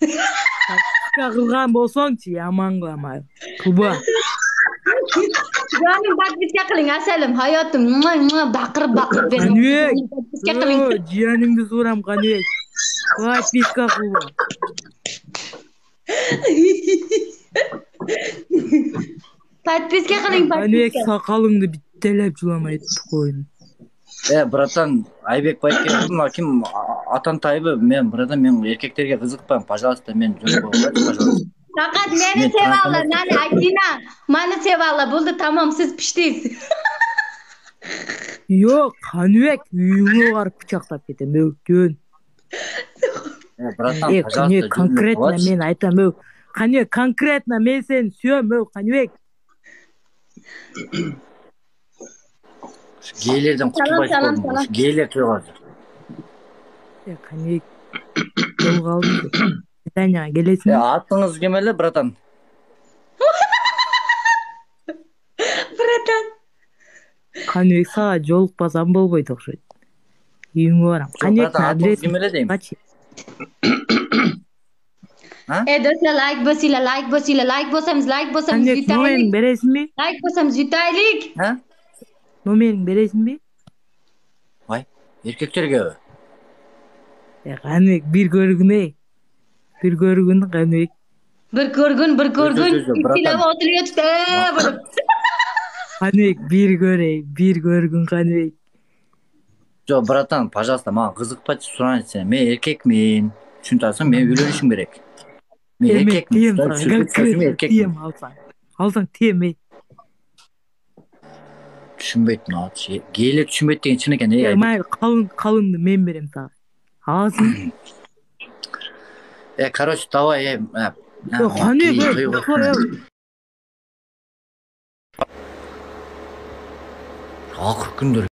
Подписка кылган болсоңчу, яман кылма. Кылба. Canım подписка кылың asalım. Hayatım bakırıp bakırıp benim. Каныбек. Подписка кылың. Жияныңды сурам, Каныбек. Подписка кылба. Подписка кылың, Каныбек, подписка. сакалыңды биттелеп жуламай коюн. Братан, Айбек Байкенов, мына ким Атантайбы, мен братан, мен эркектерге кызыкпайм, пожалуйста, мен жөн койгула, пожалуйста. Fakat beni sevallar. Nani Akina. Beni sevallar. Buldu tamam siz piştiniz. Yok, Каныбек, үйүңө барып бычактап кетем, өктөн. Братан, Каныбек, пожалуйста, конкретно мен айтам, Каныбек, конкретно мен сени сүйөм, Каныбек. Гейлерден кутулбайсыз болдум. Гейлер тойгон. Каныбек, жол калды. Свиданияга келесиңби? Атыңыз кем эле, братан? Bratан. Каныбек, сага жолукпасам болбойт окшойт. Үйүңө барам. Каныбектин атыңыз кем эле адресин дейм? качы. Dostlar like basıyla like basamız Каныбек, номериңди vitaylik. бересиңби? Like basamız vitaylik. Номериңди бересиңби? Vay, erkeklerge. Каныбек, бир көргүн, Каныбек. Bir görgün. Bratан. İstilava oturuyor işte. Каныбек, бир көргүн, Каныбек. Жо, братан, пожалуйста, мага кызыкпачы сурайын сен. Мен эркекмин. Түшүнүп атасың, мен үйлөнүшүм керек. Мен эркекмин. Тием алсаң тием. Түшүнбөйт мына. Гейлер түшүнбөйт деген чын экен. Майыр калыңды мен берем сага. Аласың? Короче, давай, Каныбек, акыр күндөр